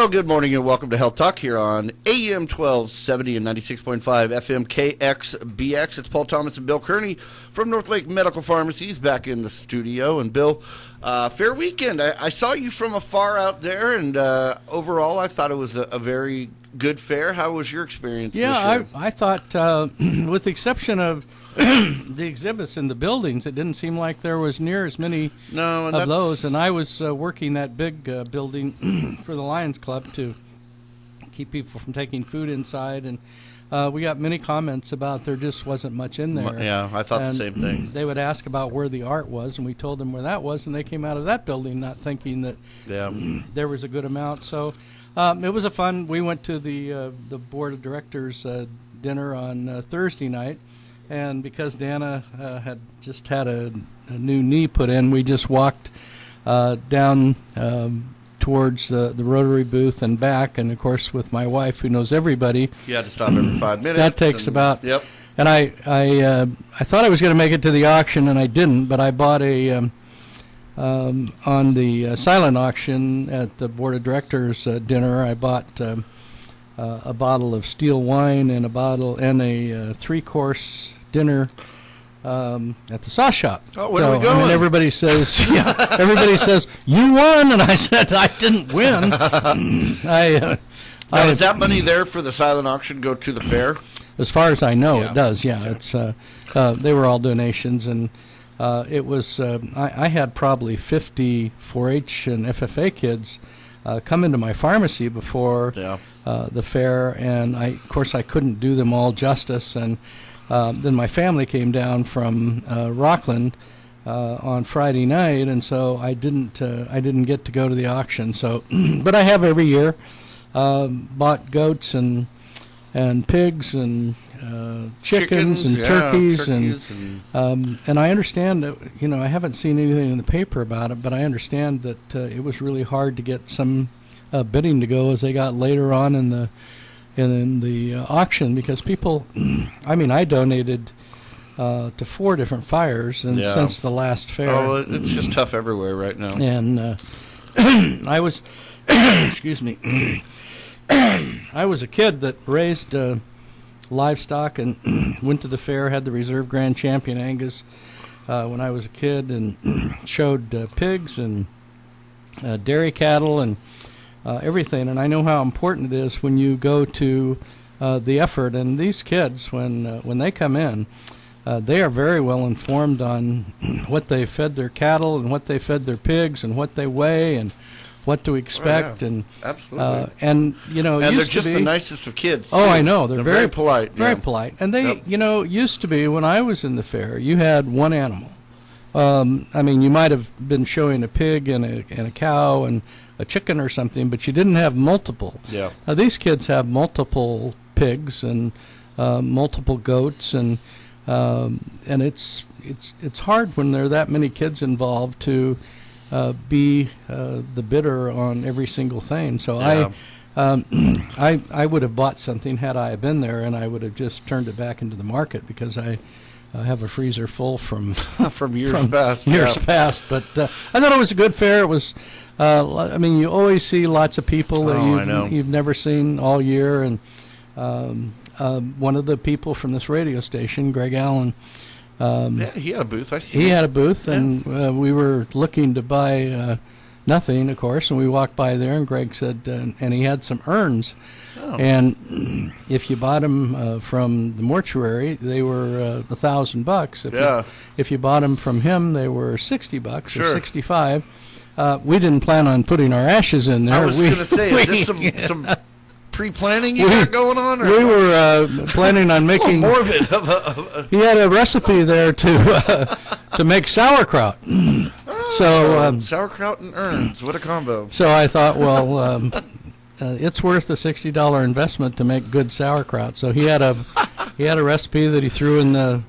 Well, good morning and welcome to Health Talk here on AM 1270 and 96.5 FM KXBX. It's Paul Thomas and Bill Kearney from North Lake Medical Pharmacies back in the studio. And Bill, fair weekend. I saw you from afar out there, and overall I thought it was a very good fair. How was your experience this year? I thought, with the exception of the exhibits in the buildings, it didn't seem like there was near as many of those. And I was working that big building for the Lions Club to keep people from taking food inside. And we got many comments about there just wasn't much in there. Yeah, I thought the same thing. They would ask about where the art was, and we told them where that was, and they came out of that building not thinking that there was a good amount. So it was fun. We went to the board of directors dinner on Thursday night. And because Dana had just had a new knee put in, we just walked down towards the Rotary booth and back. And, of course, with my wife, who knows everybody. You had to stop every 5 minutes. That takes about. Yep. And I thought I was going to make it to the auction, and I didn't. But I bought on the silent auction at the board of directors dinner, I bought a bottle of steel wine and a 3-course dinner at the sauce shop. Oh, where are we going? I mean, everybody says, everybody says, you won, and I said, I didn't win. Now, is that money there for the silent auction go to the fair? As far as I know, it does, yeah. It's they were all donations, and it was, I had probably 50 4-H and FFA kids come into my pharmacy before the fair, and of course I couldn't do them all justice, and then my family came down from Rockland on Friday night, and so I didn't get to go to the auction. So, but I have every year bought goats and pigs and chickens and turkeys and I understand that, I haven't seen anything in the paper about it, but I understand that it was really hard to get some bidding to go as they got later on in the auction, because people, I mean, I donated to 4 different fires and since the last fair. Oh, it's just tough everywhere right now. And I was, excuse me, I was a kid that raised livestock and went to the fair, had the reserve grand champion Angus when I was a kid, and showed pigs and dairy cattle and everything. And I know how important it is when you go to the effort. And these kids, when they come in, they are very well informed on what they fed their cattle and what they fed their pigs and what they weigh and what to expect. And absolutely. And they're just the nicest of kids. Oh, I know. They're very polite. Very polite. And they, used to be, when I was in the fair, you had one animal. I mean, you might have been showing a pig and a cow and a chicken or something, but you didn't have multiple. Yeah. These kids have multiple pigs and multiple goats, and it's hard when there are that many kids involved to be the bidder on every single thing. So I would have bought something had I been there, and I would have just turned it back into the market, because I have a freezer full from years past. But I thought it was a good fair. It was, I mean, you always see lots of people that you've never seen all year. And one of the people from this radio station, Greg Allen, he had a booth. I see. He had a booth, and we were looking to buy nothing, of course, and we walked by there, and Greg said, and he had some urns. Oh. And if you bought them from the mortuary, they were $1,000. If you bought them from him, they were $60 or $65. We didn't plan on putting our ashes in there. I was going to say, is this some pre-planning you got going on? Or we were planning on making. Morbid. He had a recipe there to make sauerkraut. So sauerkraut and urns, what a combo! So I thought, well, it's worth a $60 investment to make good sauerkraut. So he had a recipe that he threw in the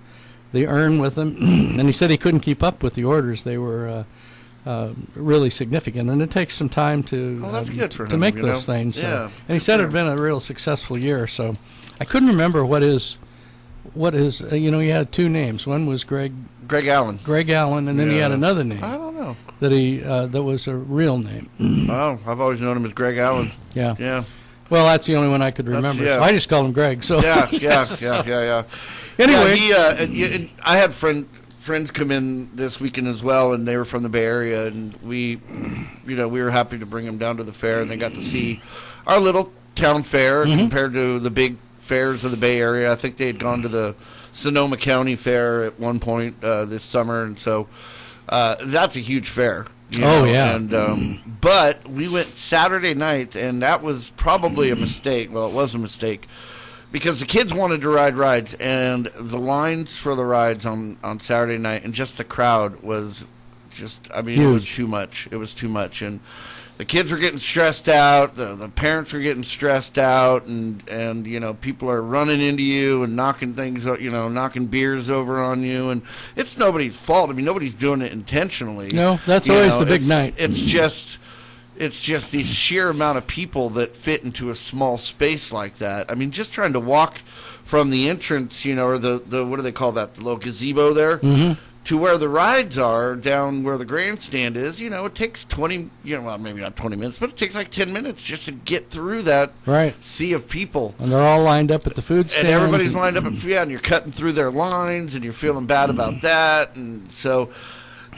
urn with him, and he said he couldn't keep up with the orders. They were really significant, and it takes some time to that's good for him, to make those things. Yeah, and he said it had been a real successful year. So I couldn't remember what his he had 2 names. One was Greg Allen. And then he had another name. I don't know. that was a real name. Oh, I've always known him as Greg Allen. Yeah. Yeah. Well, that's the only one I could remember. So I just called him Greg. So Yeah. Anyway, I had friends come in this weekend as well, and they were from the Bay Area, and we were happy to bring them down to the fair, and they got to see our little town fair compared to the big fairs of the Bay Area. I think they had gone to the Sonoma County Fair at one point this summer, and so that's a huge fair. Yeah. And but we went Saturday night, and that was probably a mistake. Well, it was a mistake because the kids wanted to ride rides, and the lines for the rides on Saturday night and just the crowd was just, I mean, huge. It was too much. It was too much, and the kids were getting stressed out. The parents were getting stressed out, and people are running into you and knocking things, knocking beers over on you, and it's nobody's fault. I mean, nobody's doing it intentionally. No, that's always the big night. It's just the sheer amount of people that fit into a small space like that. I mean, just trying to walk from the entrance, or the what do they call that? The little gazebo there. Mm-hmm. To where the rides are, down where the grandstand is, it takes 20, well, maybe not 20 minutes, but it takes like 10 minutes just to get through that sea of people. And they're all lined up at the food stand. And everybody's lined up, and you're cutting through their lines, and you're feeling bad about that. And so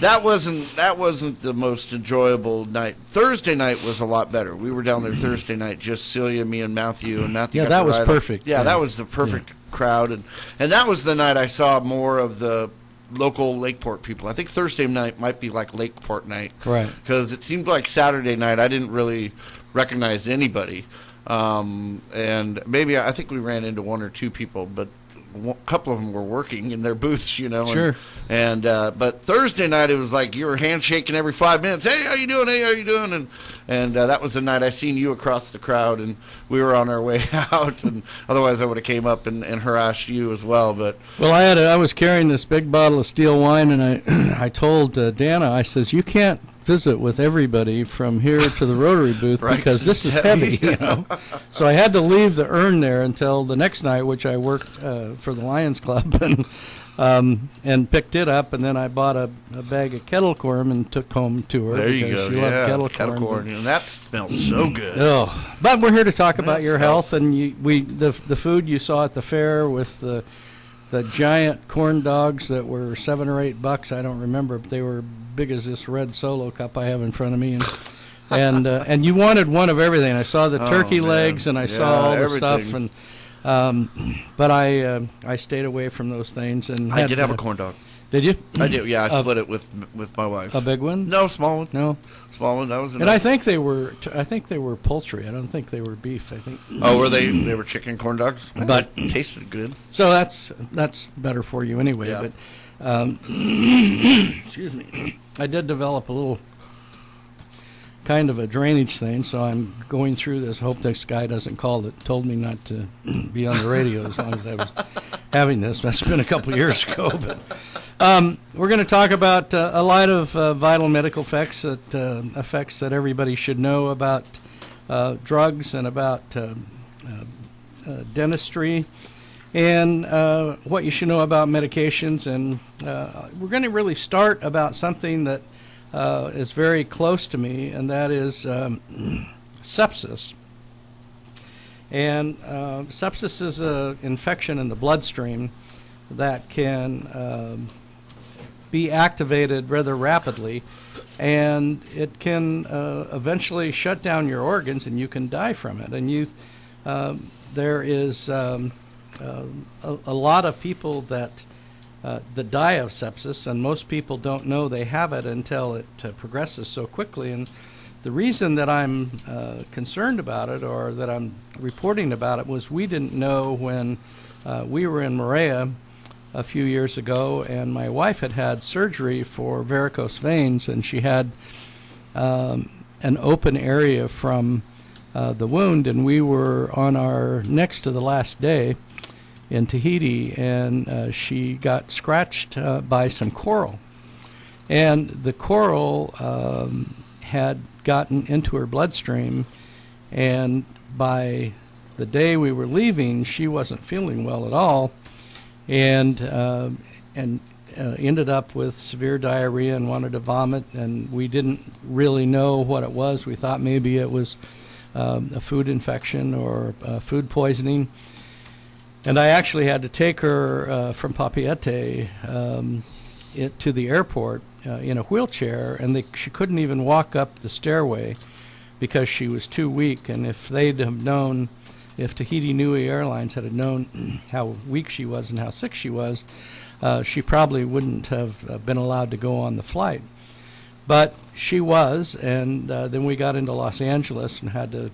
that wasn't the most enjoyable night. Thursday night was a lot better. We were down there Thursday night, just Celia, me, and Matthew. And Matthew got that was perfect. Yeah, that was the perfect crowd. And that was the night I saw more of the local Lakeport people. I think Thursday night might be like Lakeport night. Right. Because it seemed like Saturday night I didn't really recognize anybody. And maybe I think we ran into one or two people, but a couple of them were working in their booths, Sure. But Thursday night it was like you were handshaking every 5 minutes. Hey, how you doing? Hey, how you doing? And that was the night I seen you across the crowd, and we were on our way out. And otherwise, I would have came up and harassed you as well. But I was carrying this big bottle of steel wine, and I told Dana, I says, you can't visit with everybody from here to the Rotary booth because this is heavy. So I had to leave the urn there until the next night, which I worked for the Lions Club, and picked it up, and then I bought a bag of kettle corn and took home to her. There you go. She loved kettle corn. And that smells so good. Oh, but we're here to talk about your health, and the food you saw at the fair with the giant corn dogs that were $7 or $8. I don't remember, but they were big as this red Solo cup I have in front of me, and you wanted one of everything. I saw the turkey legs, and I saw all the stuff, and but I stayed away from those things. And I did have a corn dog. Did you? I did. Yeah, I split it with my wife. A big one? No, small one. No, small one. That was enough. And I think they were poultry. I don't think they were beef. I think. Oh, were they? They were chicken corn dogs, but it tasted good. So that's better for you anyway. Yeah. But excuse me, I did develop a little kind of a drainage thing, so I'm going through this. Hope this guy doesn't call that told me not to be on the radio as long as I was having this. That's been a couple years ago, but. We're going to talk about a lot of vital medical effects that everybody should know about drugs and about dentistry, and what you should know about medications. And we're going to really start about something that is very close to me, and that is sepsis. And sepsis is an infection in the bloodstream that can be activated rather rapidly, and it can eventually shut down your organs, and you can die from it. And there is a lot of people that die of sepsis, and most people don't know they have it until it progresses so quickly. And the reason that I'm concerned about it, or that I'm reporting about it, was we didn't know when we were in Maria a few years ago, and my wife had surgery for varicose veins, and she had an open area from the wound, and we were on our next to the last day in Tahiti, and she got scratched by some coral, and the coral had gotten into her bloodstream, and by the day we were leaving, she wasn't feeling well at all. And ended up with severe diarrhea and wanted to vomit, and we didn't really know what it was. We thought maybe it was a food infection or food poisoning. And I actually had to take her from Papeete to the airport in a wheelchair, and she couldn't even walk up the stairway because she was too weak. And if they'd have known, if Tahiti Nui Airlines had known how weak she was and how sick she was, she probably wouldn't have been allowed to go on the flight. But she was, and then we got into Los Angeles and had to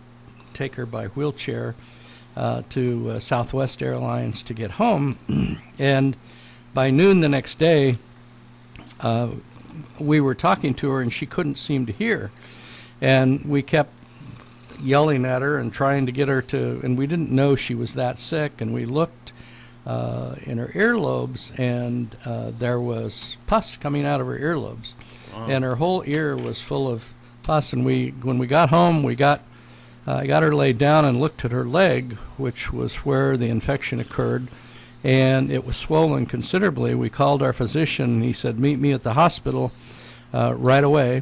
take her by wheelchair to Southwest Airlines to get home. And by noon the next day, we were talking to her and she couldn't seem to hear. And we kept yelling at her and trying to get her to, and we didn't know she was that sick. And we looked in her earlobes, and there was pus coming out of her earlobes. Wow. And her whole ear was full of pus. And when we got home, I got her laid down and looked at her leg, which was where the infection occurred, and it was swollen considerably. We called our physician, and he said, meet me at the hospital right away.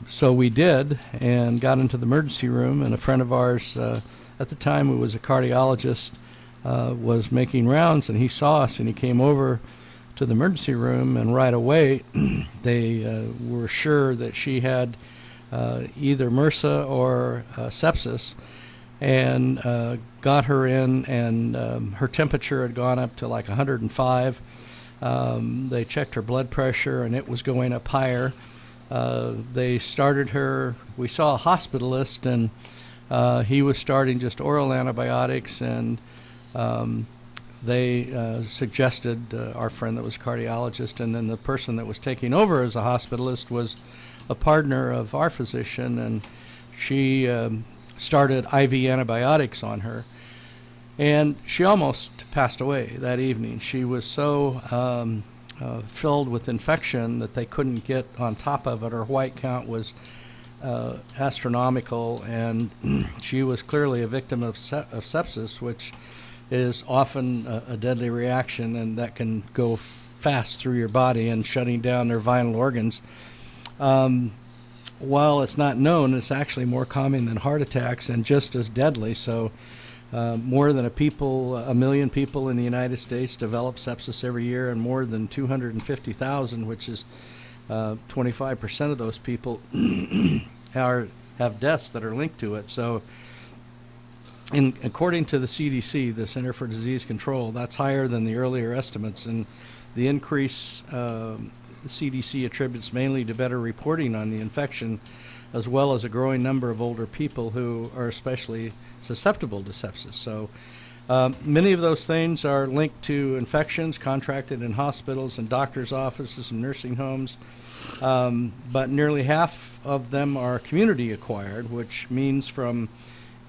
So we did, and got into the emergency room, and a friend of ours at the time, who was a cardiologist, was making rounds, and he saw us, and he came over to the emergency room, and right away they were sure that she had either MRSA or sepsis, and got her in, and her temperature had gone up to like 105. They checked her blood pressure, and it was going up higher. They started her, we saw a hospitalist, and he was starting just oral antibiotics, and they suggested our friend that was a cardiologist, and then the person that was taking over as a hospitalist was a partner of our physician, and she started IV antibiotics on her, and she almost passed away that evening. She was so filled with infection that they couldn't get on top of it. Her white count was astronomical, and she was clearly a victim of sepsis, which is often a deadly reaction, and that can go fast through your body and shutting down their vital organs. While it's not known, it's actually more common than heart attacks and just as deadly. So more than a million people in the United States develop sepsis every year, and more than 250,000, which is 25% of those people, have deaths that are linked to it. So according to the CDC, the Center for Disease Control, that's higher than the earlier estimates, and the increase the CDC attributes mainly to better reporting on the infection, as well as a growing number of older people who are especially susceptible to sepsis. So many of those things are linked to infections contracted in hospitals and doctors' offices and nursing homes, but nearly half of them are community acquired, which means from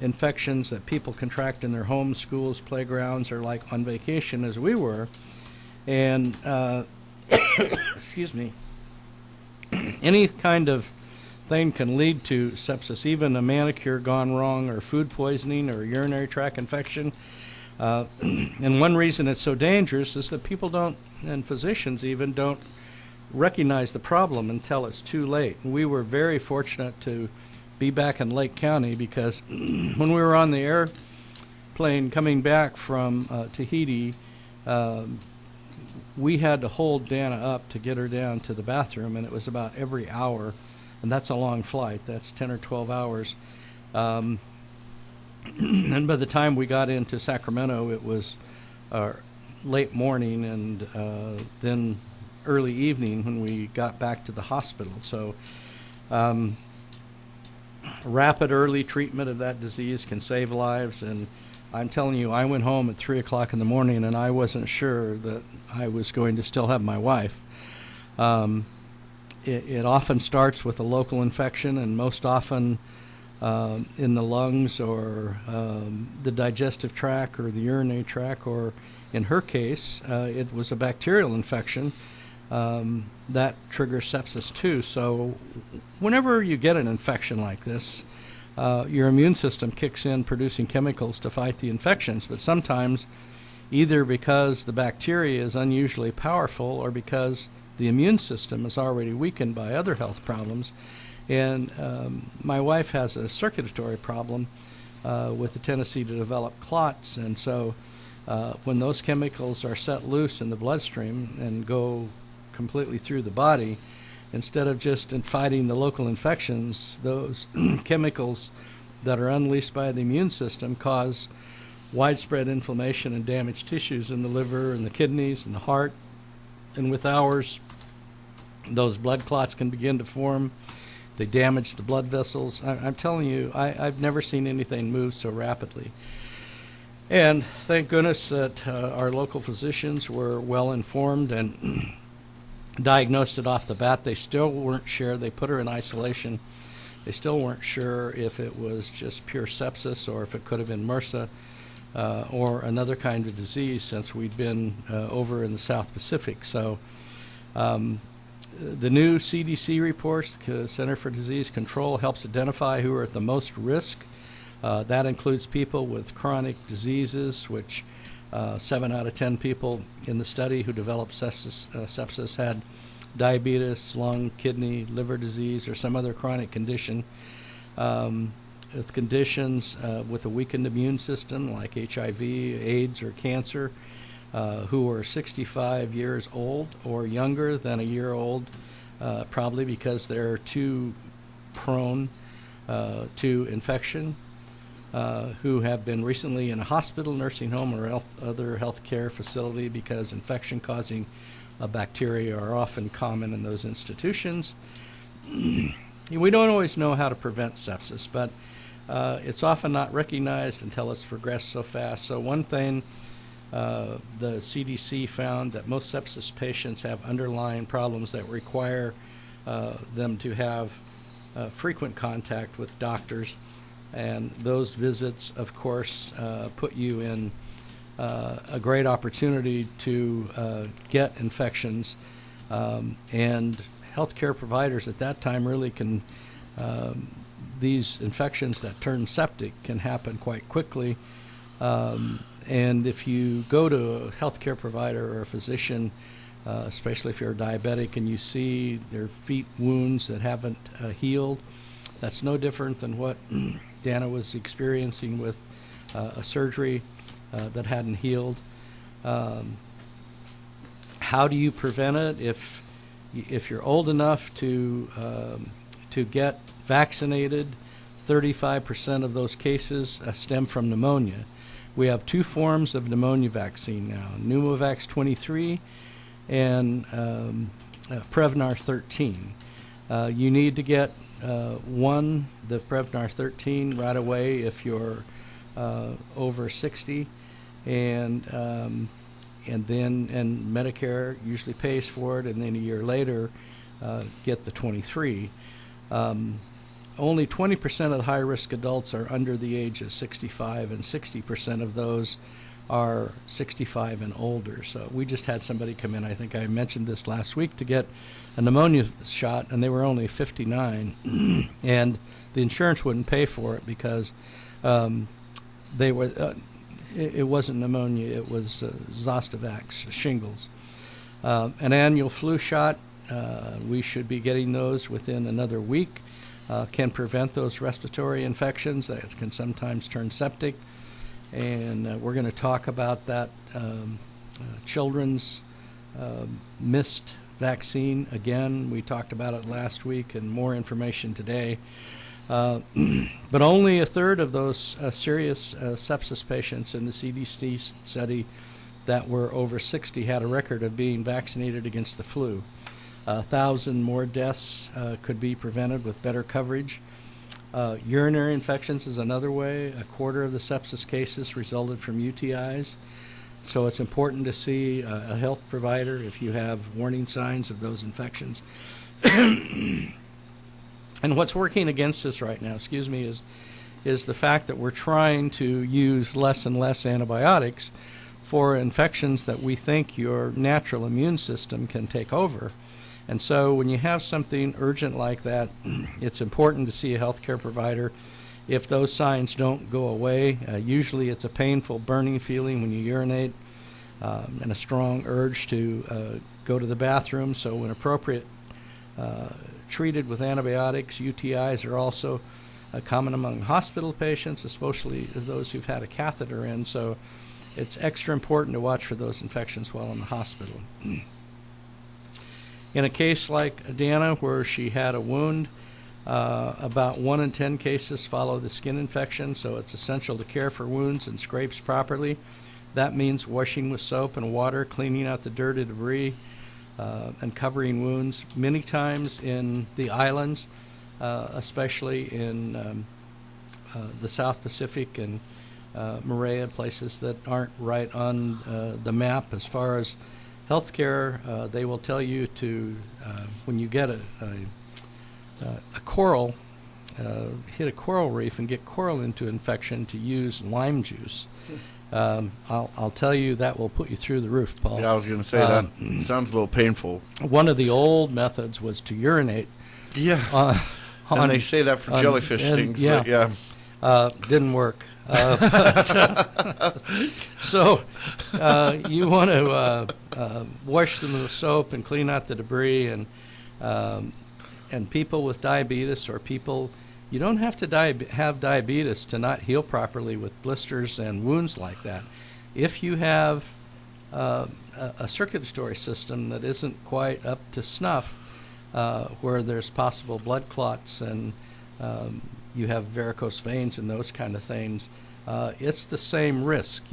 infections that people contract in their homes, schools, playgrounds, or like on vacation as we were. And excuse me, any kind of thing can lead to sepsis, even a manicure gone wrong, or food poisoning, or urinary tract infection. And one reason it's so dangerous is that people don't, and physicians even, don't recognize the problem until it's too late. And we were very fortunate to be back in Lake County, because when we were on the airplane coming back from Tahiti, we had to hold Dana up to get her down to the bathroom, and it was about every hour, and that's a long flight. That's 10 or 12 hours. And by the time we got into Sacramento, it was late morning, and then early evening when we got back to the hospital. So rapid early treatment of that disease can save lives, and I'm telling you, I went home at 3 o'clock in the morning, and I wasn't sure that I was going to still have my wife. It often starts with a local infection, and most often in the lungs, or the digestive tract, or the urinary tract, or in her case, it was a bacterial infection that triggers sepsis too. So whenever you get an infection like this, your immune system kicks in producing chemicals to fight the infections, but sometimes either because the bacteria is unusually powerful or because the immune system is already weakened by other health problems. And my wife has a circulatory problem with a tendency to develop clots, and so when those chemicals are set loose in the bloodstream and go completely through the body, instead of just fighting the local infections, those chemicals that are unleashed by the immune system cause widespread inflammation and damaged tissues in the liver and the kidneys and the heart. And with hours, those blood clots can begin to form. They damage the blood vessels. I'm telling you, I've never seen anything move so rapidly. And thank goodness that our local physicians were well informed and diagnosed it off the bat. They still weren't sure. They put her in isolation. They still weren't sure if it was just pure sepsis or if it could have been MRSA or another kind of disease, since we'd been over in the South Pacific. So the new CDC reports, the Center for Disease Control, helps identify who are at the most risk. That includes people with chronic diseases, which 7 out of 10 people in the study who developed sepsis had diabetes, lung, kidney, liver disease, or some other chronic condition. With conditions with a weakened immune system like HIV, AIDS, or cancer, who are 65 years old or younger than a year old, probably because they're too prone to infection, who have been recently in a hospital, nursing home, or other health care facility because infection-causing bacteria are often common in those institutions. We don't always know how to prevent sepsis, but it's often not recognized until it's progressed so fast. So one thing the CDC found that most sepsis patients have underlying problems that require them to have frequent contact with doctors. And those visits, of course, put you in a great opportunity to get infections. And healthcare providers at that time really can, these infections that turn septic can happen quite quickly. And if you go to a healthcare provider or a physician, especially if you're diabetic, and you see their feet wounds that haven't healed, that's no different than what Dana was experiencing with a surgery that hadn't healed. How do you prevent it? If you're old enough to get vaccinated, 35% of those cases stem from pneumonia. We have 2 forms of pneumonia vaccine now: Pneumovax 23 and Prevnar 13. You need to get one, the Prevnar 13, right away if you're over 60, and Medicare usually pays for it, and then a year later get the 23. Only 20% of the high-risk adults are under the age of 65, and 60% of those are 65 and older. So we just had somebody come in, I think I mentioned this last week, to get a pneumonia shot, and they were only 59, and the insurance wouldn't pay for it because they were. It wasn't pneumonia; it was Zostavax, shingles. An annual flu shot. We should be getting those within another week. Can prevent those respiratory infections that can sometimes turn septic. And we're going to talk about that children's missed vaccine again. We talked about it last week, and more information today. But only a third of those serious sepsis patients in the CDC study that were over 60 had a record of being vaccinated against the flu. 1,000 more deaths could be prevented with better coverage. Urinary infections is another way. A quarter of the sepsis cases resulted from UTIs. So it's important to see a health provider if you have warning signs of those infections. And what's working against us right now, is the fact that we're trying to use less and less antibiotics for infections that we think your natural immune system can take over. And so when you have something urgent like that, it's important to see a healthcare provider. If those signs don't go away, usually it's a painful burning feeling when you urinate. and a strong urge to go to the bathroom. So when appropriate, treated with antibiotics. UTIs are also common among hospital patients, especially those who've had a catheter in. So it's extra important to watch for those infections while in the hospital. In a case like Dana, where she had a wound, about 1 in 10 cases follow the skin infection, so it's essential to care for wounds and scrapes properly. That means washing with soap and water, cleaning out the dirt and debris, and covering wounds. Many times in the islands, especially in the South Pacific and Moorea, places that aren't right on the map as far as healthcare, they will tell you to, when you get a coral, hit a coral reef and get coral into infection, to use lime juice. I'll tell you that will put you through the roof, Paul. Yeah, I was going to say that sounds a little painful. One of the old methods was to urinate. Yeah. And they say that for jellyfish stings. Yeah. But didn't work. So you want to wash them with soap and clean out the debris, and people with diabetes, or people, you don't have to have diabetes to not heal properly with blisters and wounds like that. If you have a circulatory system that isn't quite up to snuff, where there's possible blood clots and you have varicose veins and those kind of things, it's the same risk.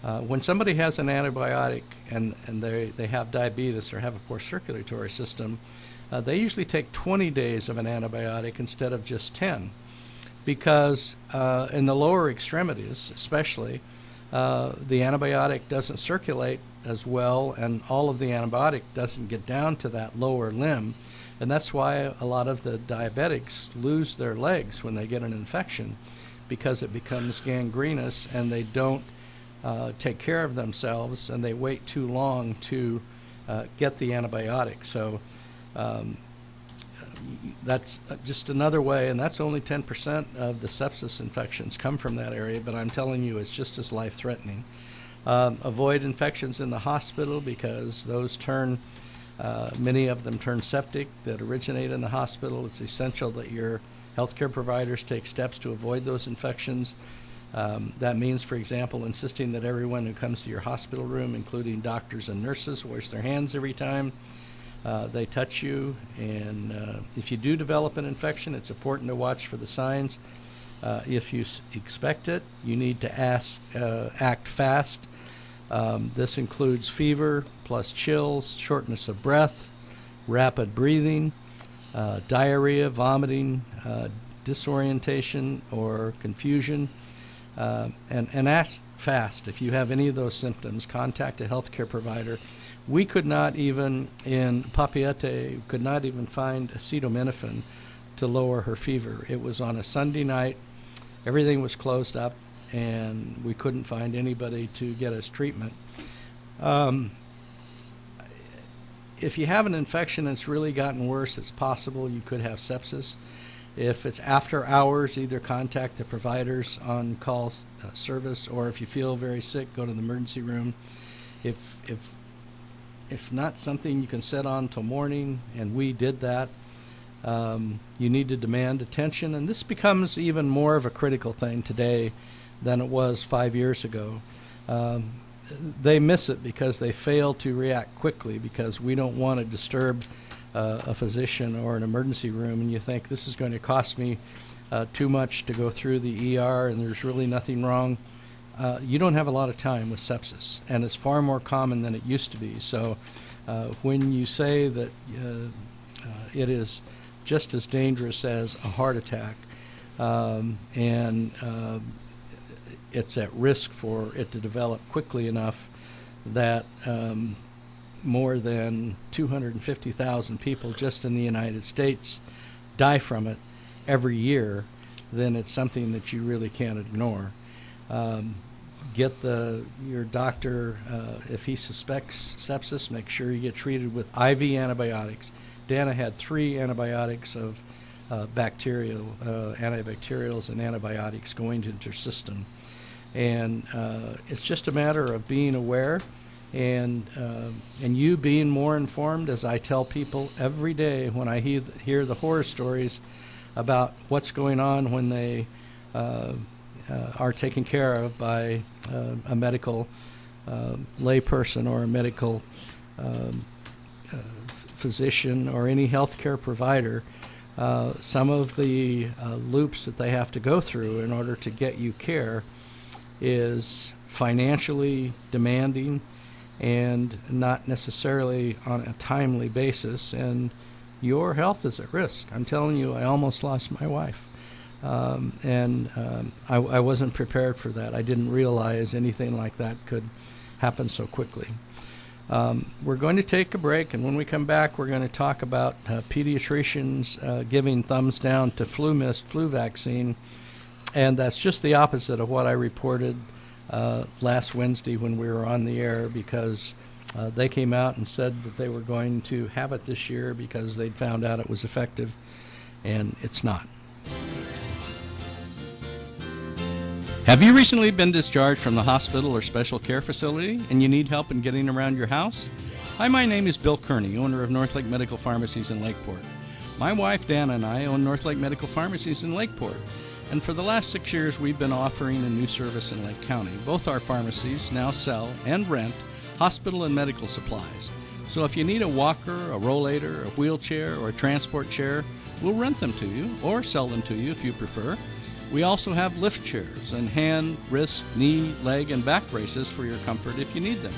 When somebody has an antibiotic and they have diabetes or have a poor circulatory system, they usually take 20 days of an antibiotic instead of just 10, because in the lower extremities especially, the antibiotic doesn't circulate as well, and all of the antibiotic doesn't get down to that lower limb, and that's why a lot of the diabetics lose their legs when they get an infection, because it becomes gangrenous and they don't take care of themselves, and they wait too long to get the antibiotic. So that's just another way, and that's only 10% of the sepsis infections come from that area, but I'm telling you, it's just as life-threatening. Avoid infections in the hospital, because those many of them turn septic that originate in the hospital. It's essential that your healthcare providers take steps to avoid those infections. That means, for example, insisting that everyone who comes to your hospital room, including doctors and nurses, wash their hands every time they touch you. And if you do develop an infection, it's important to watch for the signs. If you expect it, you need to act fast. This includes fever plus chills, shortness of breath, rapid breathing, diarrhea, vomiting, disorientation or confusion, and act fast. If you have any of those symptoms, contact a healthcare provider. We could not even, in Papeete, could not even find acetaminophen to lower her fever. It was on a Sunday night. Everything was closed up, and we couldn't find anybody to get us treatment. If you have an infection and it's really gotten worse, it's possible you could have sepsis. If it's after hours, either contact the providers on call service, or if you feel very sick, go to the emergency room. If not something you can sit on till morning, and we did that, you need to demand attention. And this becomes even more of a critical thing today than it was 5 years ago. They miss it because they fail to react quickly, because we don't want to disturb a physician or an emergency room, and you think this is going to cost me too much to go through the ER and there's really nothing wrong. You don't have a lot of time with sepsis, and it's far more common than it used to be. So when you say that it is just as dangerous as a heart attack, and it's at risk for it to develop quickly enough that more than 250,000 people just in the United States die from it every year, then it's something that you really can't ignore. Get your doctor, if he suspects sepsis, make sure you get treated with IV antibiotics. Dana had 3 antibiotics of antibacterials and antibiotics going into her system. And it's just a matter of being aware and you being more informed, as I tell people every day when I hear the horror stories about what's going on when they are taken care of by a medical layperson or a medical physician or any healthcare provider. Some of the loops that they have to go through in order to get you care is financially demanding and not necessarily on a timely basis, and your health is at risk. I'm telling you, I almost lost my wife, and I wasn't prepared for that. I didn't realize anything like that could happen so quickly. We're going to take a break, and when we come back, we're going to talk about pediatricians giving thumbs down to flu vaccine, and that's just the opposite of what I reported last Wednesday when we were on the air, because they came out and said that they were going to have it this year because they'd found out it was effective, and it's not. Have you recently been discharged from the hospital or special care facility and you need help in getting around your house? Hi, my name is Bill Kearney, owner of Northlake Medical Pharmacies in Lakeport. My wife Dana and I own Northlake Medical Pharmacies in Lakeport, and for the last 6 years we've been offering a new service in Lake County. Both our pharmacies now sell and rent hospital and medical supplies. So if you need a walker, a rollator, a wheelchair, or a transport chair, we'll rent them to you or sell them to you if you prefer. We also have lift chairs and hand, wrist, knee, leg, and back braces for your comfort if you need them.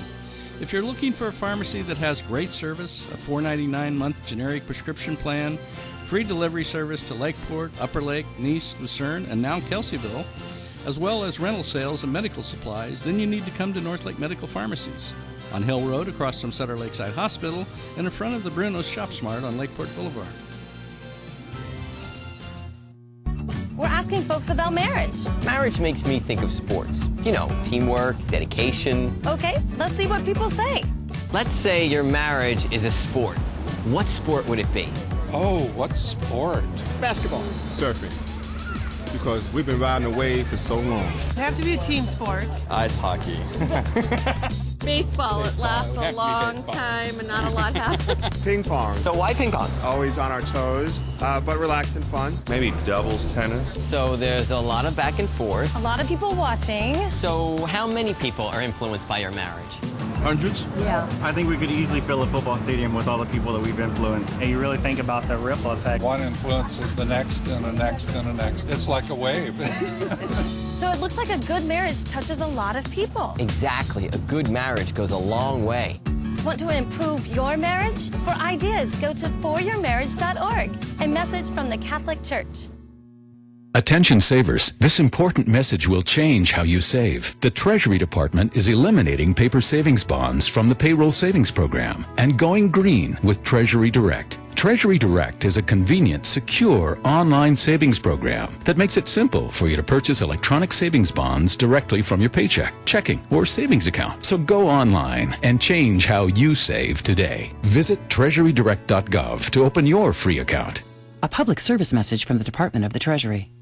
If you're looking for a pharmacy that has great service, a $4.99-month generic prescription plan, free delivery service to Lakeport, Upper Lake, Nice, Lucerne, and now Kelseyville, as well as rental sales and medical supplies, then you need to come to Northlake Medical Pharmacies on Hill Road across from Sutter Lakeside Hospital and in front of the Bruno's Shop Smart on Lakeport Boulevard. We're asking folks about marriage. Marriage makes me think of sports. You know, teamwork, dedication. Okay, let's see what people say. Let's say your marriage is a sport. What sport would it be? Oh, what sport? Basketball. Surfing. Because we've been riding the wave for so long. It have to be a team sport. Ice hockey. Baseball. It lasts a long time and not a lot happens. Ping pong. So why ping pong? Always on our toes, but relaxed and fun. Maybe doubles tennis. So there's a lot of back and forth. A lot of people watching. So how many people are influenced by your marriage? Hundreds? Yeah. I think we could easily fill a football stadium with all the people that we've influenced. And you really think about the ripple effect. One influences the next and the next and the next. It's like a wave. So it looks like a good marriage touches a lot of people. Exactly. A good marriage goes a long way. Want to improve your marriage? For ideas, go to foryourmarriage.org. A message from the Catholic Church. Attention savers, this important message will change how you save. The Treasury Department is eliminating paper savings bonds from the payroll savings program and going green with Treasury Direct. Treasury Direct is a convenient, secure online savings program that makes it simple for you to purchase electronic savings bonds directly from your paycheck, checking, or savings account. So go online and change how you save today. Visit treasurydirect.gov to open your free account. A public service message from the Department of the Treasury.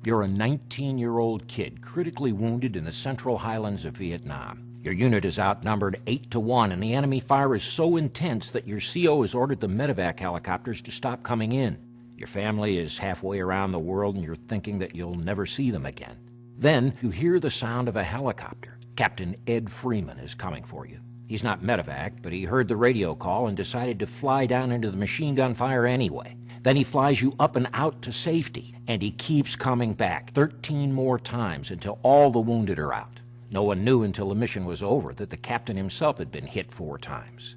You're a 19-year-old kid critically wounded in the Central Highlands of Vietnam. Your unit is outnumbered 8-1, and the enemy fire is so intense that your CO has ordered the medevac helicopters to stop coming in. Your family is halfway around the world, and you're thinking that you'll never see them again. Then you hear the sound of a helicopter. Captain Ed Freeman is coming for you. He's not medevac, but he heard the radio call and decided to fly down into the machine gun fire anyway. Then he flies you up and out to safety, and he keeps coming back 13 more times until all the wounded are out. No one knew until the mission was over that the captain himself had been hit 4 times.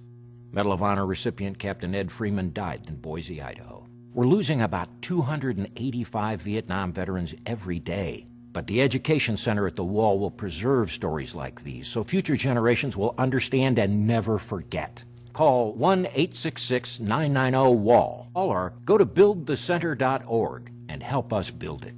Medal of Honor recipient Captain Ed Freeman died in Boise, Idaho. We're losing about 285 Vietnam veterans every day, but the Education Center at the Wall will preserve stories like these so future generations will understand and never forget. Call 1-866-990-WALL or go to buildthecenter.org and help us build it.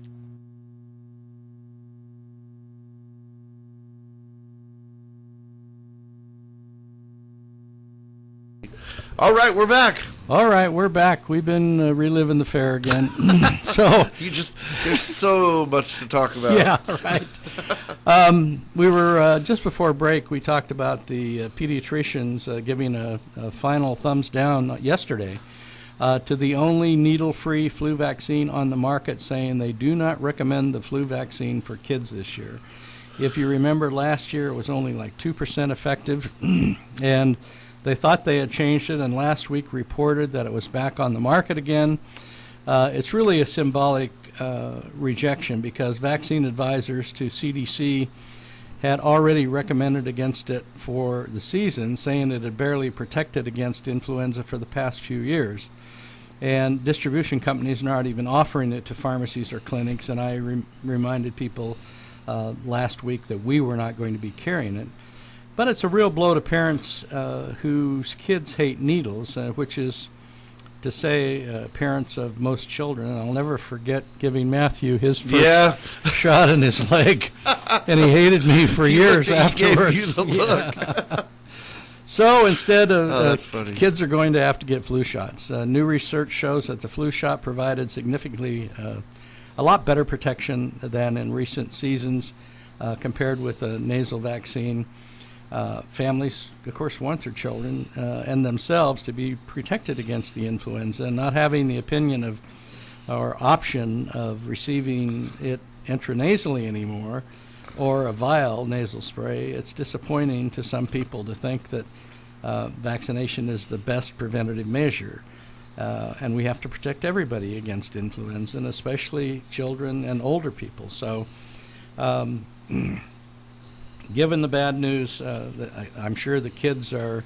All right, we're back. All right, we're back. We've been reliving the fair again. So there's so much to talk about. Yeah, right. We were just before break. We talked about the pediatricians giving a final thumbs down yesterday to the only needle-free flu vaccine on the market, saying they do not recommend the flu vaccine for kids this year. If you remember, last year it was only like 2% effective, and they thought they had changed it, and last week reported that it was back on the market again. It's really a symbolic rejection, because vaccine advisors to CDC had already recommended against it for the season, saying it had barely protected against influenza for the past few years. And distribution companies are not even offering it to pharmacies or clinics, and I reminded people last week that we were not going to be carrying it. But it's a real blow to parents whose kids hate needles, which is to say parents of most children. And I'll never forget giving Matthew his first shot in his leg, and he hated me for years afterwards. He gave you the look. So instead of kids are going to have to get flu shots. New research shows that the flu shot provided significantly a lot better protection than in recent seasons compared with a nasal vaccine. Families, of course, want their children and themselves to be protected against the influenza, and not having the opinion of or option of receiving it intranasally anymore, or a vial nasal spray. It's disappointing to some people to think that vaccination is the best preventative measure. And we have to protect everybody against influenza, and especially children and older people. So given the bad news, I'm sure the kids are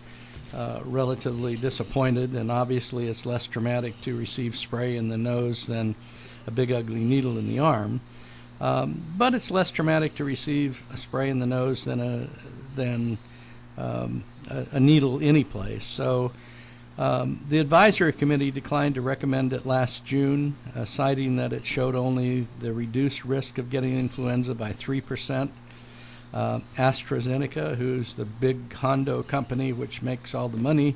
relatively disappointed, and obviously it's less traumatic to receive spray in the nose than a big ugly needle in the arm. But it's less traumatic to receive a spray in the nose than a needle anyplace. So the advisory committee declined to recommend it last June, citing that it showed only the reduced risk of getting influenza by 3%. AstraZeneca, who's the big Hondo company which makes all the money,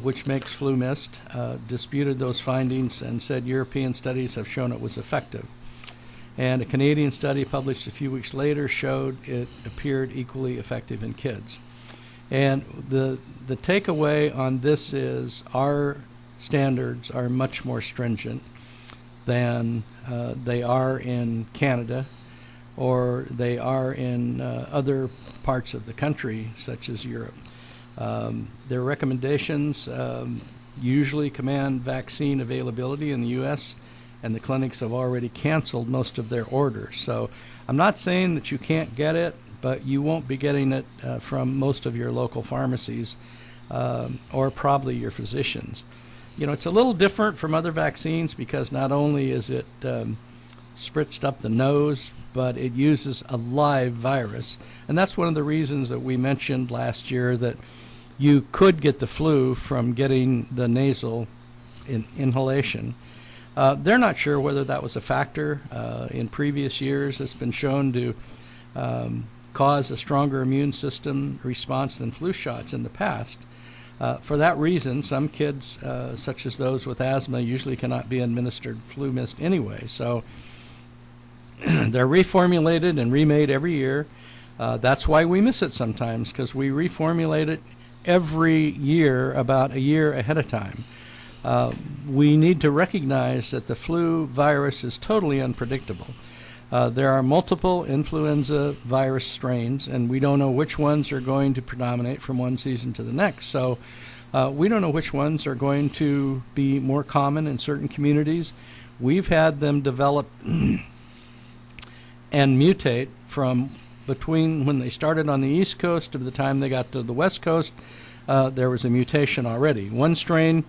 which makes Flu Mist, disputed those findings and said European studies have shown it was effective. And a Canadian study published a few weeks later showed it appeared equally effective in kids. And the takeaway on this is our standards are much more stringent than they are in Canada, or they are in other parts of the country, such as Europe. Their recommendations usually command vaccine availability in the U.S., and the clinics have already canceled most of their orders. So I'm not saying that you can't get it, but you won't be getting it from most of your local pharmacies or probably your physicians. You know, it's a little different from other vaccines because not only is it spritzed up the nose, but it uses a live virus. And that's one of the reasons that we mentioned last year that you could get the flu from getting the nasal inhalation. They're not sure whether that was a factor. In previous years, it's been shown to cause a stronger immune system response than flu shots in the past. For that reason, some kids, such as those with asthma, usually cannot be administered Flu Mist anyway. So they're reformulated and remade every year. That's why we miss it sometimes, because we reformulate it every year about a year ahead of time. We need to recognize that the flu virus is totally unpredictable. There are multiple influenza virus strains, and we don't know which ones are going to predominate from one season to the next. So we don't know which ones are going to be more common in certain communities. We've had them develop and mutate from between when they started on the East Coast to the time they got to the West Coast. There was a mutation already. One strain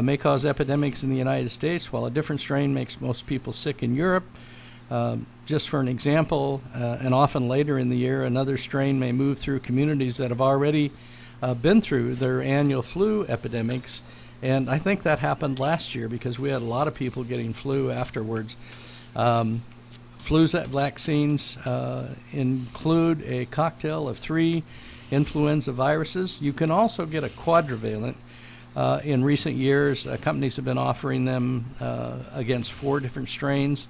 may cause epidemics in the United States, while a different strain makes most people sick in Europe. Just for an example, and often later in the year, another strain may move through communities that have already been through their annual flu epidemics. And I think that happened last year because we had a lot of people getting flu afterwards. Flu vaccines include a cocktail of 3 influenza viruses. You can also get a quadrivalent. In recent years, companies have been offering them against 4 different strains.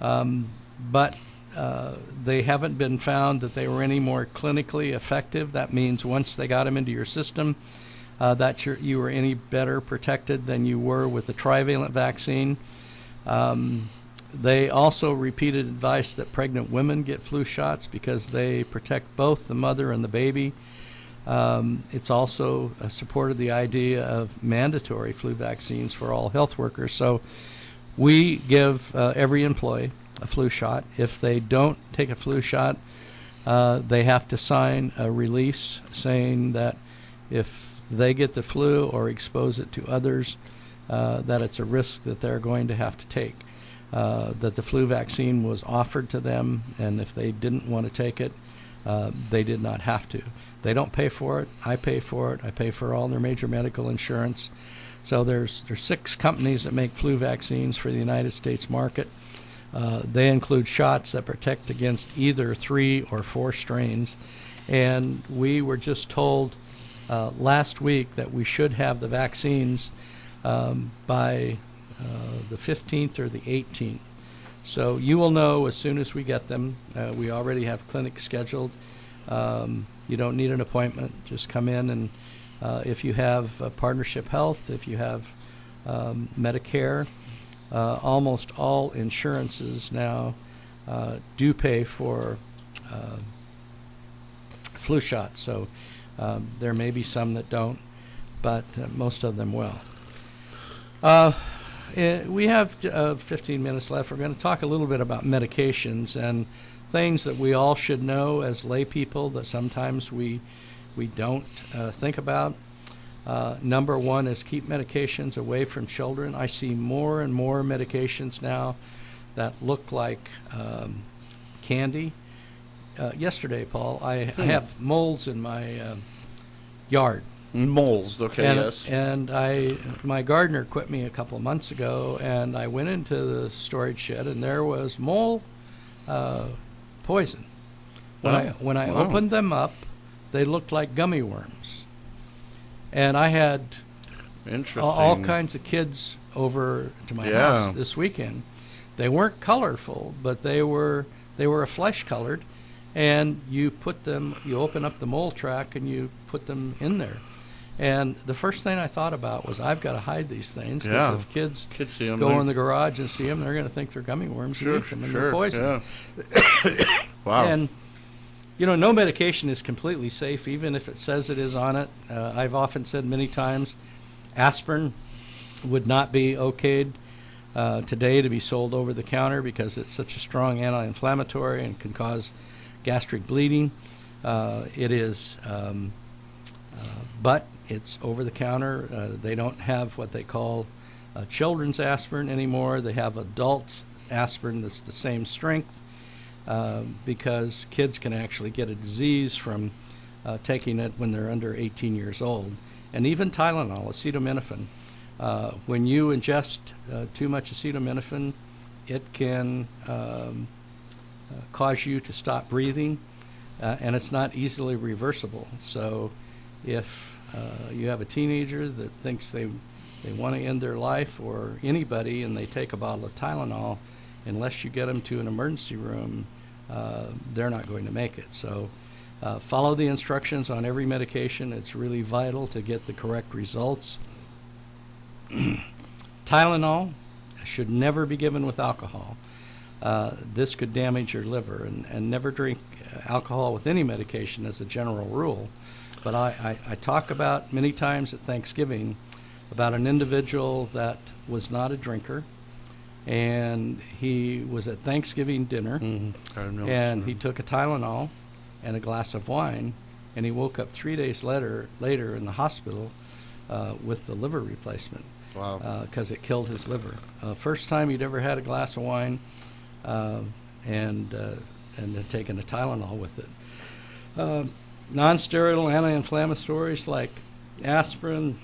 But they haven't been found that they were any more clinically effective. That means once they got them into your system, that you were any better protected than you were with the trivalent vaccine. They also repeated advice that pregnant women get flu shots because they protect both the mother and the baby. It's also supported the idea of mandatory flu vaccines for all health workers. So we give every employee a flu shot. If they don't take a flu shot, they have to sign a release saying that if they get the flu or expose it to others, that it's a risk that they're going to have to take. That the flu vaccine was offered to them, and if they didn't want to take it, they did not have to. They don't pay for it. I pay for it. I pay for all their major medical insurance. So there's 6 companies that make flu vaccines for the United States market. They include shots that protect against either 3 or 4 strains. And we were just told last week that we should have the vaccines by the 15th or the 18th. So you will know as soon as we get them. We already have clinics scheduled. You don't need an appointment. Just come in, and if you have Partnership Health, if you have Medicare, almost all insurances now do pay for flu shots. So there may be some that don't, but most of them will. We have 15 minutes left. We're going to talk a little bit about medications and things that we all should know as lay people that sometimes we don't think about. Number one is keep medications away from children. I see more and more medications now that look like candy. Yesterday, Paul, I have moles in my yard. Moles, okay, yes. And my gardener quit me a couple of months ago, and I went into the storage shed, and there was mole poison. When I opened them up, they looked like gummy worms. And I had all kinds of kids over to my house this weekend. They weren't colorful, but they were a flesh colored, and you open up the mole track and you put them in there. And the first thing I thought about was I've got to hide these things, because if kids see them, go in the garage and see them, they're going to think they're gummy worms and eat them, and they're poison. Yeah. Wow. And no medication is completely safe, even if it says it is on it. I've often said many times, aspirin would not be okayed today to be sold over the counter because it's such a strong anti-inflammatory and can cause gastric bleeding. It is, but it's over the counter. They don't have what they call children's aspirin anymore. They have adult aspirin that's the same strength, because kids can actually get a disease from taking it when they're under 18 years old. And even Tylenol, acetaminophen, when you ingest too much acetaminophen, it can cause you to stop breathing, and it's not easily reversible. So if you have a teenager that thinks they want to end their life, or anybody, and they take a bottle of Tylenol, unless you get them to an emergency room, they're not going to make it. So follow the instructions on every medication. It's really vital to get the correct results. Tylenol should never be given with alcohol. This could damage your liver, and never drink alcohol with any medication as a general rule. But I talk about many times at Thanksgiving about an individual that was not a drinker, and he was at Thanksgiving dinner, and he took a Tylenol and a glass of wine, and he woke up 3 days later in the hospital with the liver replacement. Wow. Because it killed his liver. First time he'd ever had a glass of wine, and had taken a Tylenol with it. Non-steroidal anti-inflammatories like aspirin,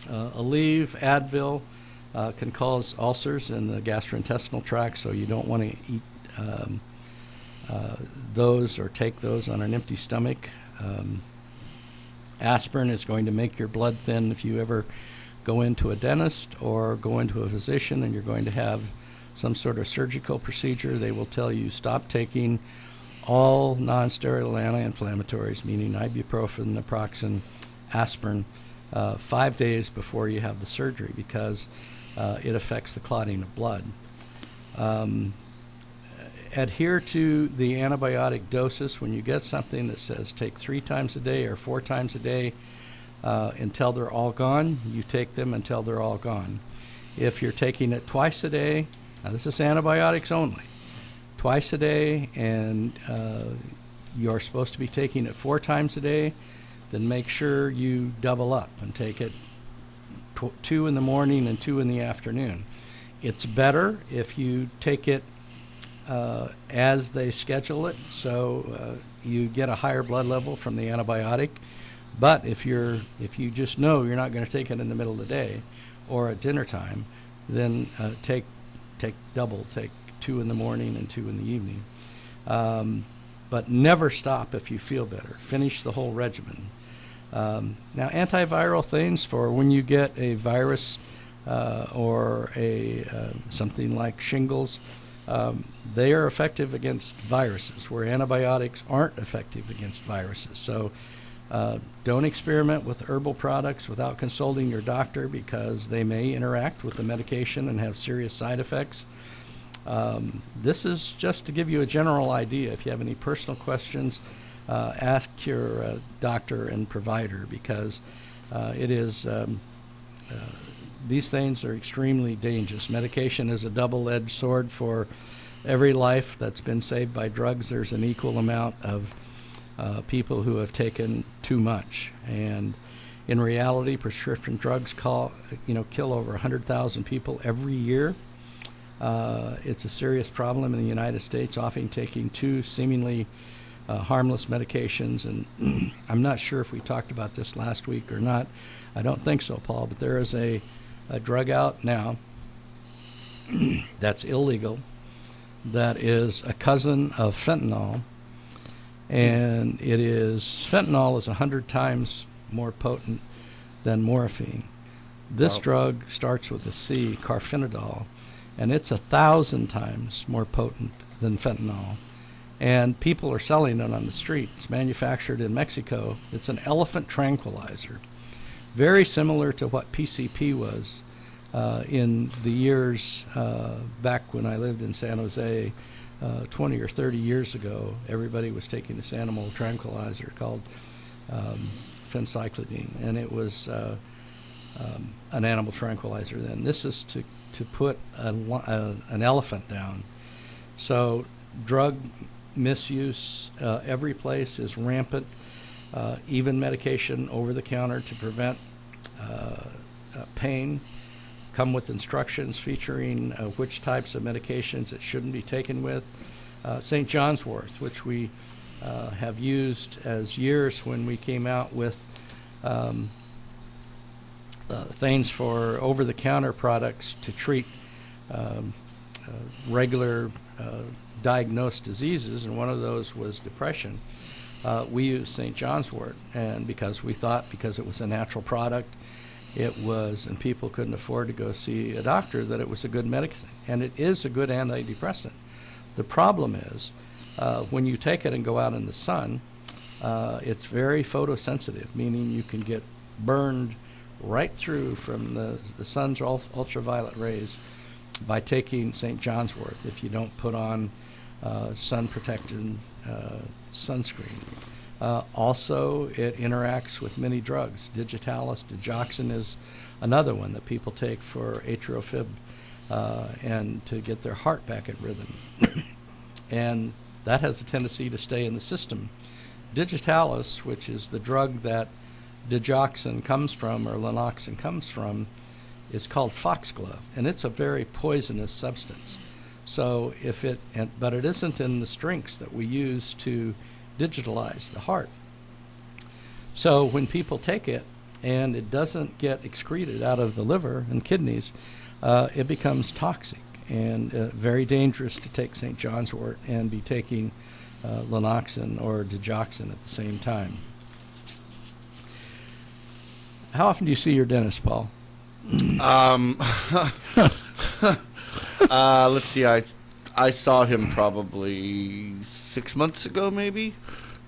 Aleve, Advil can cause ulcers in the gastrointestinal tract, so you don't want to eat those or take those on an empty stomach. Aspirin is going to make your blood thin if you ever go into a dentist or go into a physician and you're going to have some sort of surgical procedure, they will tell you stop taking all non-steroidal anti-inflammatories, meaning ibuprofen, naproxen, aspirin, 5 days before you have the surgery because it affects the clotting of blood. Adhere to the antibiotic doses. When you get something that says take 3 times a day or 4 times a day until they're all gone, you take them until they're all gone. If you're taking it twice a day, now this is antibiotics only, twice a day, and you're supposed to be taking it 4 times a day, then make sure you double up and take it 2 in the morning and 2 in the afternoon. It's better if you take it as they schedule it, so you get a higher blood level from the antibiotic. But if you just know you're not going to take it in the middle of the day or at dinner time, then take double, take 2 in the morning and 2 in the evening. But never stop if you feel better. Finish the whole regimen. Now, antiviral things for when you get a virus or something like shingles, they are effective against viruses, where antibiotics aren't effective against viruses. So don't experiment with herbal products without consulting your doctor, because they may interact with the medication and have serious side effects. This is just to give you a general idea. If you have any personal questions, ask your doctor and provider, because these things are extremely dangerous. Medication is a double-edged sword. For every life that's been saved by drugs, there's an equal amount of people who have taken too much. And in reality, prescription drugs kill over 100,000 people every year. It's a serious problem in the United States, often taking 2 seemingly harmless medications. And I'm not sure if we talked about this last week or not. I don't think so, Paul, but there is a drug out now that's illegal, that is a cousin of fentanyl, and fentanyl is 100 times more potent than morphine. This drug starts with a C, carfentanil, and it's 1,000 times more potent than fentanyl. And people are selling it on the street. It's manufactured in Mexico. It's an elephant tranquilizer, very similar to what PCP was in the years back when I lived in San Jose 20 or 30 years ago. Everybody was taking this animal tranquilizer called phencyclidine, and it was an animal tranquilizer then. This is to put an elephant down. So drug misuse every place is rampant. Even medication over the counter to prevent pain come with instructions featuring which types of medications it shouldn't be taken with. St. John's wort, which we have used as years when we came out with things for over-the-counter products to treat regular diagnosed diseases, and one of those was depression. We used St. John's wort, and because we thought, because it was a natural product, and people couldn't afford to go see a doctor, that it was a good medicine, and it is a good antidepressant. The problem is when you take it and go out in the sun, it's very photosensitive, meaning you can get burned right through from the sun's ultraviolet rays by taking St. John's wort if you don't put on sun-protected sunscreen. Also, it interacts with many drugs. Digitalis, digoxin is another one that people take for atrial fib and to get their heart back at rhythm. And that has a tendency to stay in the system. Digitalis, which is the drug that digoxin comes from, or lanoxin comes from, is called foxglove, and it's a very poisonous substance. So but it isn't in the strengths that we use to digitalize the heart. So when people take it and it doesn't get excreted out of the liver and kidneys, it becomes toxic and very dangerous to take St. John's wort and be taking lanoxin or digoxin at the same time. How often do you see your dentist, Paul? Let's see. I saw him probably 6 months ago, maybe,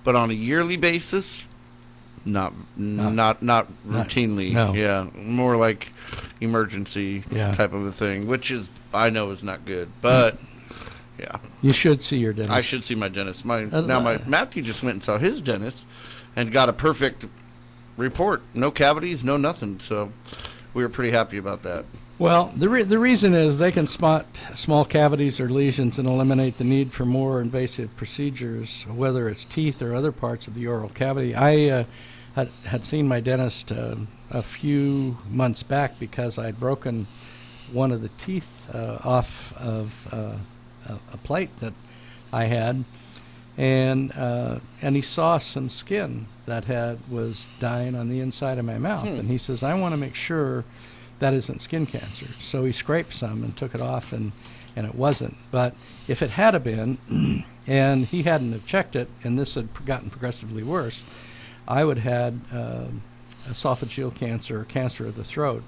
but on a yearly basis, not routinely. No. Yeah, more like emergency type of a thing, which is I know is not good, but. Yeah, you should see your dentist. I should see my dentist. My Matthew just went and saw his dentist, and got a perfect report. No cavities, no nothing. So we were pretty happy about that. Well, the reason is they can spot small cavities or lesions and eliminate the need for more invasive procedures, whether it's teeth or other parts of the oral cavity. I had seen my dentist a few months back because I'd broken one of the teeth off of a plate that I had, and he saw some skin that was dying on the inside of my mouth, and he says, I want to make sure that isn't skin cancer. So he scraped some and took it off, and it wasn't. But if it had been, and he hadn't have checked it, and this had gotten progressively worse, I would have had esophageal cancer or cancer of the throat.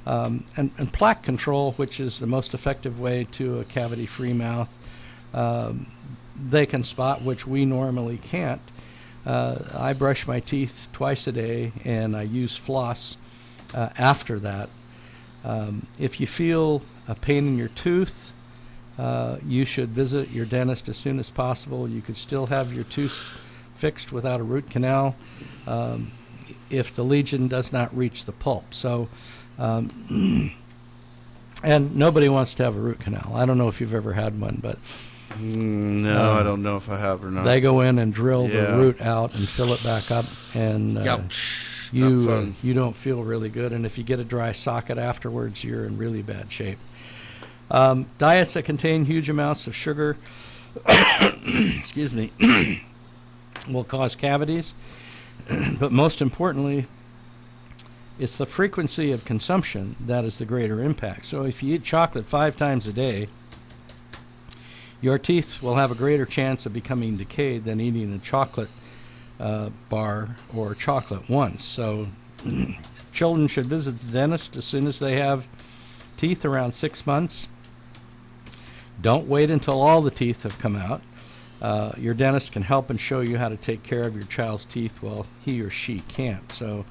And plaque control, which is the most effective way to a cavity-free mouth, they can spot, which we normally can't. I brush my teeth twice a day, and I use floss after that. If you feel a pain in your tooth, you should visit your dentist as soon as possible. You could still have your tooth fixed without a root canal if the lesion does not reach the pulp. So. And nobody wants to have a root canal. I don't know if you've ever had one, but no, I don't know if I have or not. They go in and drill the root out and fill it back up, and you don't feel really good. And if you get a dry socket afterwards, you're in really bad shape. Diets that contain huge amounts of sugar, excuse me, will cause cavities, but most importantly, it's the frequency of consumption that is the greater impact. So if you eat chocolate 5 times a day, your teeth will have a greater chance of becoming decayed than eating a chocolate bar or chocolate once. So children should visit the dentist as soon as they have teeth around 6 months. Don't wait until all the teeth have come out. Your dentist can help and show you how to take care of your child's teeth while he or she can't. So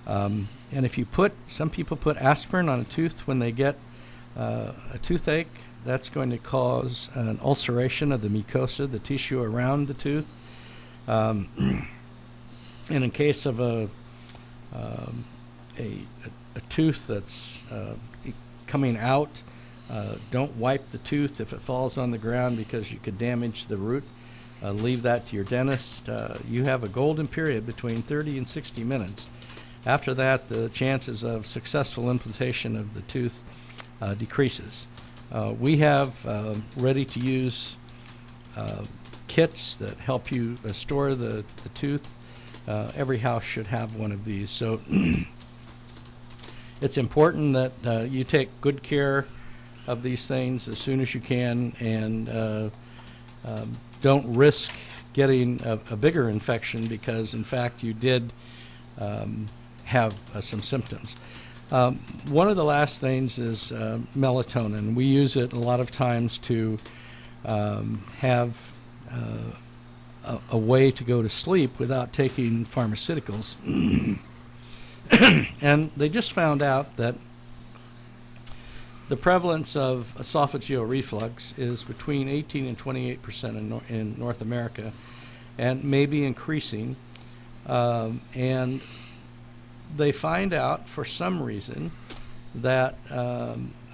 and if you some people put aspirin on a tooth when they get a toothache, that's going to cause an ulceration of the mucosa, the tissue around the tooth. And in case of a tooth that's coming out, don't wipe the tooth if it falls on the ground because you could damage the root. Leave that to your dentist. You have a golden period between 30 and 60 minutes. After that, the chances of successful implantation of the tooth decreases. We have ready-to-use kits that help you store the tooth. Every house should have one of these. So it's important that you take good care of these things as soon as you can, and don't risk getting a bigger infection because, in fact, you did have some symptoms. One of the last things is melatonin. We use it a lot of times to have a way to go to sleep without taking pharmaceuticals. And they just found out that the prevalence of esophageal reflux is between 18 and 28% in North America, and maybe increasing. And they find out for some reason that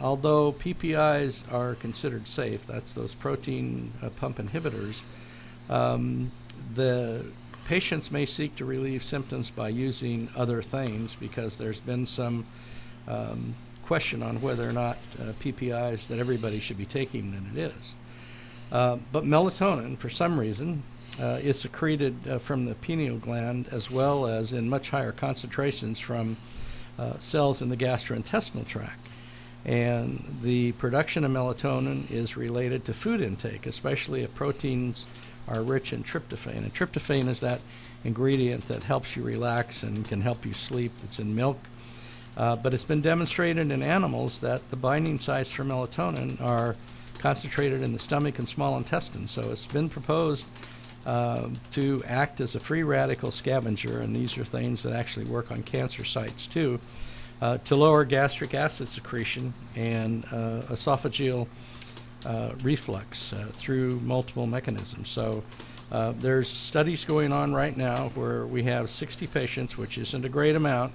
although PPIs are considered safe, that's those protein pump inhibitors, the patients may seek to relieve symptoms by using other things because there's been some question on whether or not PPIs that everybody should be taking than it is. But melatonin, for some reason, is secreted from the pineal gland as well as in much higher concentrations from cells in the gastrointestinal tract. And the production of melatonin is related to food intake, especially if proteins are rich in tryptophan. And tryptophan is that ingredient that helps you relax and can help you sleep. It's in milk, But it's been demonstrated in animals that the binding sites for melatonin are concentrated in the stomach and small intestine. So it's been proposed to act as a free radical scavenger, and these are things that actually work on cancer sites too, to lower gastric acid secretion and esophageal reflux through multiple mechanisms. So there's studies going on right now where we have 60 patients, which isn't a great amount,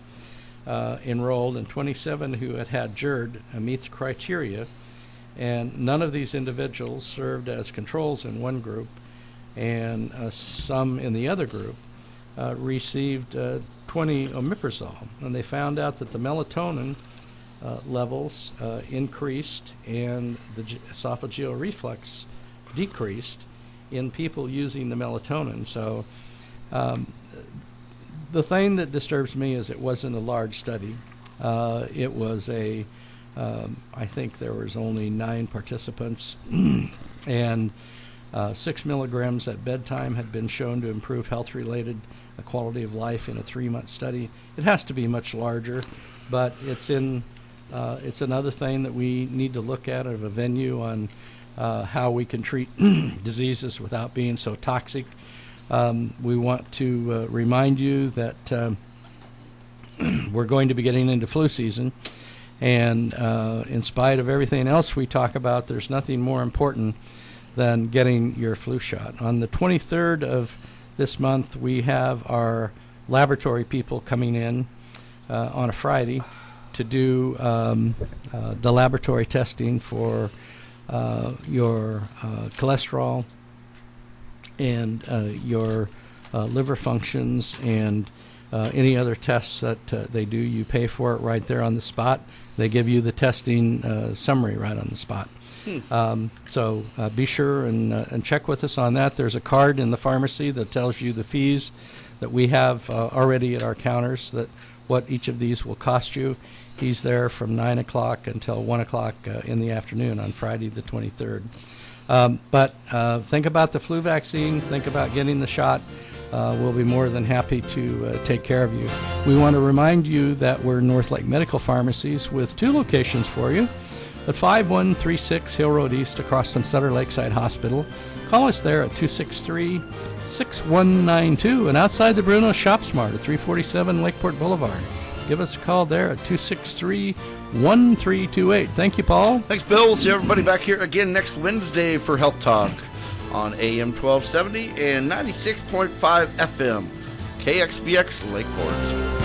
enrolled, and 27 who had GERD meet the criteria, and none of these individuals served as controls in one group, and some in the other group received 20 omeprazole, and they found out that the melatonin levels increased and the esophageal reflux decreased in people using the melatonin. So the thing that disturbs me is it wasn't a large study. It was I think there was only 9 participants, and 6 milligrams at bedtime had been shown to improve health-related quality of life in a 3-month study. It has to be much larger, but it's another thing that we need to look at a venue on how we can treat diseases without being so toxic. We want to remind you that we're going to be getting into flu season, and in spite of everything else we talk about, there's nothing more important than getting your flu shot. On the 23rd of this month, we have our laboratory people coming in on a Friday to do the laboratory testing for your cholesterol and your liver functions and any other tests that they do. You pay for it right there on the spot. They give you the testing summary right on the spot. So be sure and check with us on that. There's a card in the pharmacy that tells you the fees that we have already at our counters, that what each of these will cost you. He's there from 9 o'clock until 1 o'clock in the afternoon on Friday the 23rd. But think about the flu vaccine. Think about getting the shot. We'll be more than happy to take care of you. We want to remind you that we're North Lake Medical Pharmacies with 2 locations for you at 5136 Hill Road East across from Sutter Lakeside Hospital. Call us there at 263-6192, and outside the Bruno, Shop Smart at 347 Lakeport Boulevard. Give us a call there at 263-1328. Thank you, Paul. Thanks, Bill. We'll see everybody back here again next Wednesday for Health Talk on AM 1270 and 96.5 FM, KXBX Lakeport.